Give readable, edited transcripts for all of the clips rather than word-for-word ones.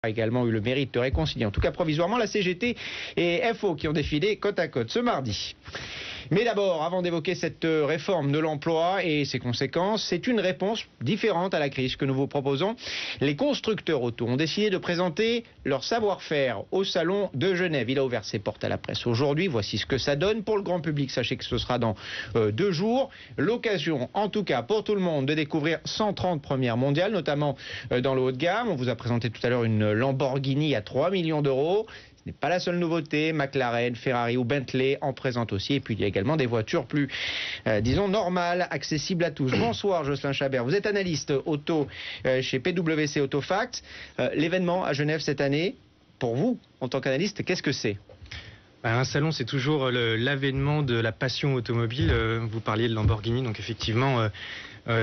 a également eu le mérite de réconcilier, en tout cas provisoirement, la CGT et FO qui ont défilé côte à côte ce mardi. Mais d'abord, avant d'évoquer cette réforme de l'emploi et ses conséquences, c'est une réponse différente à la crise que nous vous proposons. Les constructeurs auto ont décidé de présenter leur savoir-faire au salon de Genève. Il a ouvert ses portes à la presse aujourd'hui. Voici ce que ça donne pour le grand public. Sachez que ce sera dans 2 jours. L'occasion, en tout cas pour tout le monde, de découvrir 130 premières mondiales, notamment dans le haut de gamme. On vous a présenté tout à l'heure une Lamborghini à 3 millions d'euros. Ce n'est pas la seule nouveauté, McLaren, Ferrari ou Bentley en présentent aussi. Et puis il y a également des voitures plus, disons, normales, accessibles à tous. Bonsoir Jocelyn Chabert, vous êtes analyste auto chez PwC Autofacts. L'événement à Genève cette année, pour vous, en tant qu'analyste, qu'est-ce que c'est ? Un salon, c'est toujours l'avènement de la passion automobile. Vous parliez de Lamborghini, donc effectivement,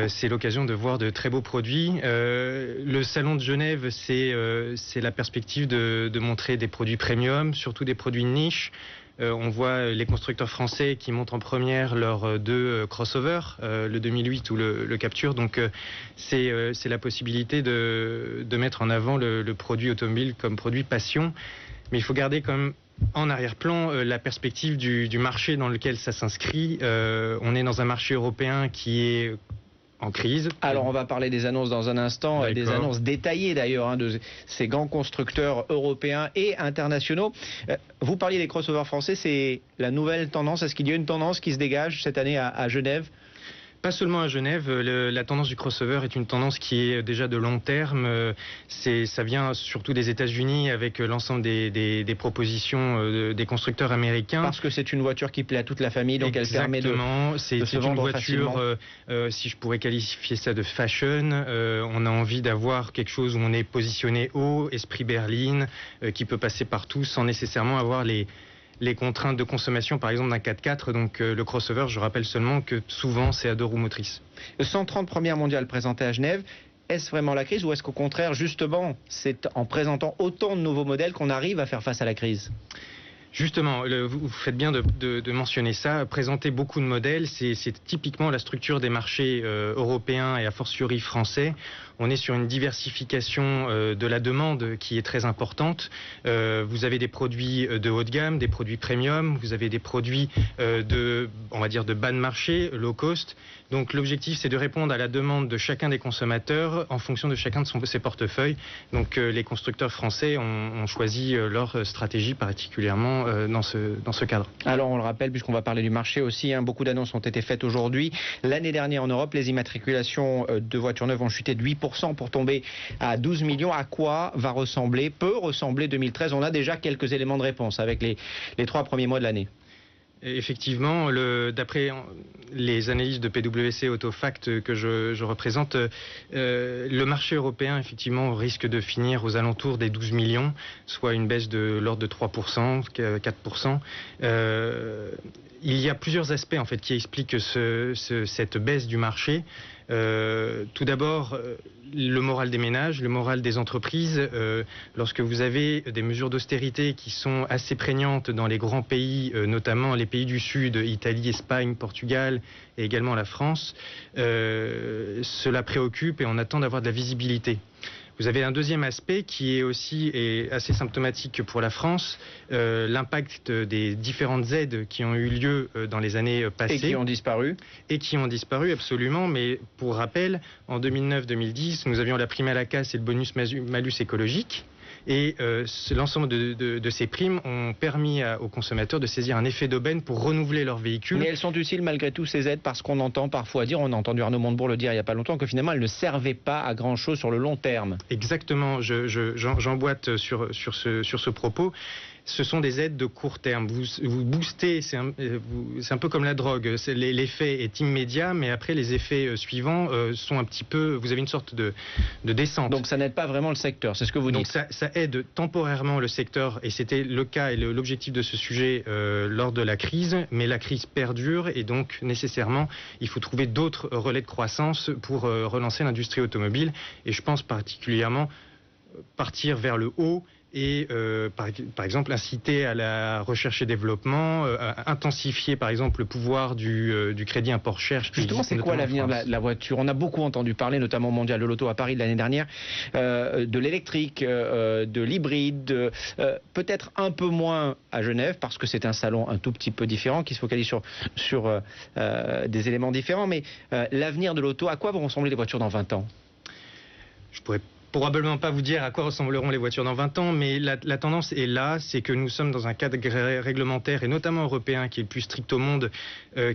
c'est l'occasion de voir de très beaux produits. Le salon de Genève, c'est la perspective de montrer des produits premium, surtout des produits de niche. On voit les constructeurs français qui montrent en première leurs 2 crossovers, le 2008 ou le Capture. Donc c'est la possibilité de mettre en avant le produit automobile comme produit passion. Mais il faut garder comme en arrière-plan la perspective du marché dans lequel ça s'inscrit. On est dans un marché européen qui est en crise. Alors on va parler des annonces dans un instant, des annonces détaillées d'ailleurs de ces grands constructeurs européens et internationaux. Vous parliez des crossovers français, c'est la nouvelle tendance. Est-ce qu'il y a une tendance qui se dégage cette année à Genève ? Pas seulement à Genève, la tendance du crossover est une tendance qui est déjà de long terme. Ça vient surtout des États-Unis avec l'ensemble des propositions des constructeurs américains. Parce que c'est une voiture qui plaît à toute la famille, donc elle permet de se vendre une voiture, si je pourrais qualifier ça de fashion. On a envie d'avoir quelque chose où on est positionné haut, esprit berline, qui peut passer partout sans nécessairement avoir les contraintes de consommation, par exemple, d'un 4x4. Donc le crossover, je rappelle seulement que souvent, c'est à 2 roues motrices. 130 premières mondiales présentées à Genève. Est-ce vraiment la crise ou est-ce qu'au contraire, justement, c'est en présentant autant de nouveaux modèles qu'on arrive à faire face à la crise ? Justement, vous faites bien de mentionner ça. Présenter beaucoup de modèles, c'est typiquement la structure des marchés européens et a fortiori français. On est sur une diversification de la demande qui est très importante. Vous avez des produits de haut de gamme, des produits premium, vous avez des produits on va dire de bas de marché, low cost. Donc l'objectif, c'est de répondre à la demande de chacun des consommateurs en fonction de chacun de ses portefeuilles. Donc les constructeurs français ont choisi leur stratégie particulièrement dans ce cadre. Alors on le rappelle, puisqu'on va parler du marché aussi, beaucoup d'annonces ont été faites aujourd'hui. L'année dernière en Europe, les immatriculations de voitures neuves ont chuté de 8% pour tomber à 12 millions. À quoi peut ressembler 2013 ? On a déjà quelques éléments de réponse avec les 3 premiers mois de l'année. Effectivement, d'après les analyses de PwC Autofacts que je représente, le marché européen effectivement risque de finir aux alentours des 12 millions, soit une baisse de l'ordre de 3%, 4%. Il y a plusieurs aspects en fait qui expliquent cette baisse du marché. Tout d'abord, le moral des ménages, le moral des entreprises. Lorsque vous avez des mesures d'austérité qui sont assez prégnantes dans les grands pays, notamment les pays du Sud, Italie, Espagne, Portugal et également la France, cela préoccupe et on attend d'avoir de la visibilité. Vous avez un deuxième aspect qui est aussi assez symptomatique pour la France, l'impact des différentes aides qui ont eu lieu dans les années passées. Et qui ont disparu. Et qui ont disparu, absolument. Mais pour rappel, en 2009-2010, nous avions la prime à la casse et le bonus malus écologique. Et l'ensemble de ces primes ont permis aux consommateurs de saisir un effet d'aubaine pour renouveler leur véhicule. Mais elles sont utiles malgré tout ces aides parce qu'on entend parfois dire, on a entendu Arnaud Montebourg le dire il n'y a pas longtemps, que finalement elles ne servaient pas à grand chose sur le long terme. Exactement, j'emboîte sur ce propos. Ce sont des aides de court terme. Vous boostez, c'est un peu comme la drogue. L'effet est immédiat, mais après les effets suivants sont un petit peu. Vous avez une sorte de descente. Donc ça n'aide pas vraiment le secteur, c'est ce que vous dites. Donc ça aide temporairement le secteur, et c'était le cas et l'objectif de ce sujet lors de la crise. Mais la crise perdure et donc nécessairement il faut trouver d'autres relais de croissance pour relancer l'industrie automobile. Et je pense particulièrement partir vers le haut et par exemple inciter à la recherche et développement, intensifier par exemple le pouvoir du crédit import-recherche. Justement, c'est quoi l'avenir de la voiture? On a beaucoup entendu parler, notamment au Mondial de l'Auto à Paris de l'année dernière, de l'électrique, de l'hybride, peut-être un peu moins à Genève, parce que c'est un salon un tout petit peu différent, qui se focalise sur des éléments différents. Mais l'avenir de l'auto, à quoi vont ressembler les voitures dans 20 ans? Je pourrais probablement pas vous dire à quoi ressembleront les voitures dans 20 ans, mais la tendance est là, c'est que nous sommes dans un cadre réglementaire, et notamment européen, qui est le plus strict au monde,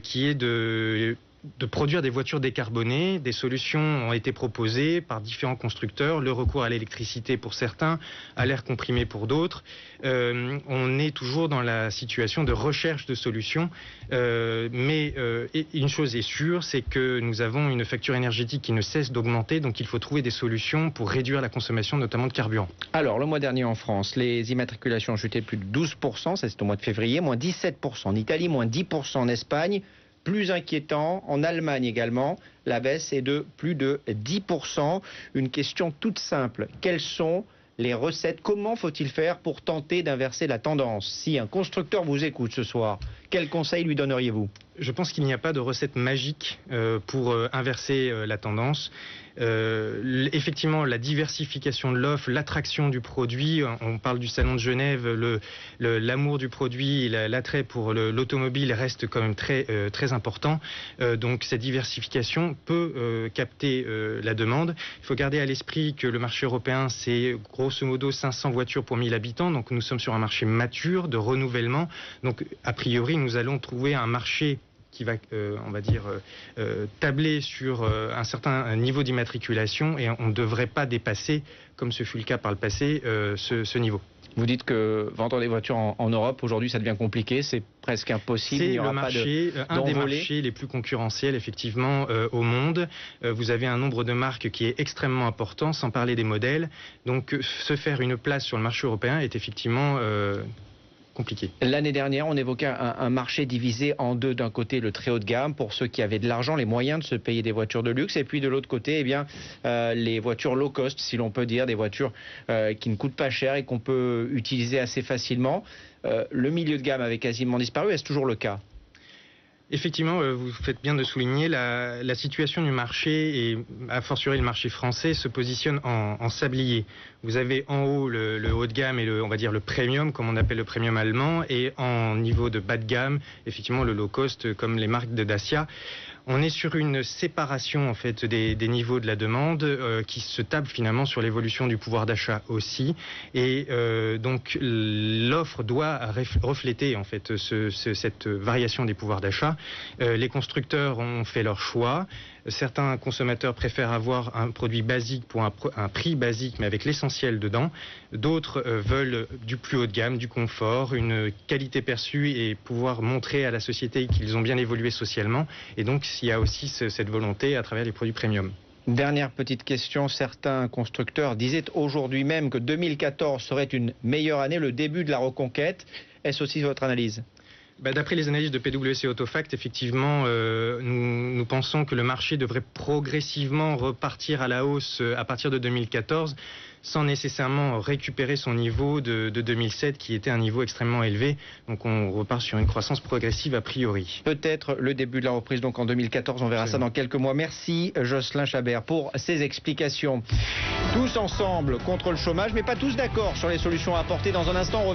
qui est de produire des voitures décarbonées. Des solutions ont été proposées par différents constructeurs, le recours à l'électricité pour certains, à l'air comprimé pour d'autres. On est toujours dans la situation de recherche de solutions, mais une chose est sûre, c'est que nous avons une facture énergétique qui ne cesse d'augmenter, donc il faut trouver des solutions pour réduire la consommation, notamment de carburant. Alors, le mois dernier en France, les immatriculations ont chuté de plus de 12%, ça c'est au mois de février, moins 17% en Italie, moins 10% en Espagne. Plus inquiétant, en Allemagne également, la baisse est de plus de 10%. Une question toute simple, quelles sont les recettes? Comment faut-il faire pour tenter d'inverser la tendance? Si un constructeur vous écoute ce soir, quel conseil lui donneriez-vous? Je pense qu'il n'y a pas de recette magique pour inverser la tendance. Effectivement, la diversification de l'offre, l'attraction du produit, on parle du salon de Genève, l'amour du produit, l'attrait pour l'automobile reste quand même très important. Donc cette diversification peut capter la demande. Il faut garder à l'esprit que le marché européen, c'est grosso modo 500 voitures pour 1000 habitants. Donc nous sommes sur un marché mature, de renouvellement. Donc a priori, nous allons trouver un marché qui va, on va dire, tabler sur un certain niveau d'immatriculation, et on ne devrait pas dépasser, comme ce fut le cas par le passé, ce niveau. Vous dites que vendre des voitures en Europe, aujourd'hui, ça devient compliqué, c'est presque impossible. C'est un des marchés les plus concurrentiels, effectivement, au monde. Vous avez un nombre de marques qui est extrêmement important, sans parler des modèles. Donc, se faire une place sur le marché européen est effectivement compliqué. L'année dernière, on évoquait un marché divisé en deux. D'un côté, le très haut de gamme pour ceux qui avaient de l'argent, les moyens de se payer des voitures de luxe, et puis de l'autre côté, eh bien, les voitures low cost, si l'on peut dire, des voitures qui ne coûtent pas cher et qu'on peut utiliser assez facilement. Le milieu de gamme avait quasiment disparu. Est-ce toujours le cas ? Effectivement, vous faites bien de souligner la situation du marché, et a fortiori le marché français se positionne en sablier. Vous avez en haut le haut de gamme et on va dire le premium, comme on appelle le premium allemand, et en niveau de bas de gamme, effectivement le low cost, comme les marques de Dacia. On est sur une séparation en fait des niveaux de la demande qui se table finalement sur l'évolution du pouvoir d'achat aussi, et donc l'offre doit refléter en fait cette variation des pouvoirs d'achat. Les constructeurs ont fait leur choix. Certains consommateurs préfèrent avoir un produit basique pour un prix basique, mais avec l'essentiel dedans. D'autres veulent du plus haut de gamme, du confort, une qualité perçue, et pouvoir montrer à la société qu'ils ont bien évolué socialement. Et donc, il y a aussi cette volonté à travers les produits premium. Dernière petite question, certains constructeurs disaient aujourd'hui même que 2014 serait une meilleure année, le début de la reconquête. Est-ce aussi votre analyse ? D'après les analyses de PwC Autofact, effectivement, nous pensons que le marché devrait progressivement repartir à la hausse à partir de 2014, sans nécessairement récupérer son niveau de 2007, qui était un niveau extrêmement élevé. Donc on repart sur une croissance progressive a priori. Peut-être le début de la reprise, donc en 2014, on verra ça dans quelques mois. Merci Jocelyn Chabert pour ces explications. Tous ensemble contre le chômage, mais pas tous d'accord sur les solutions à apporter. Dans un instant, on revient.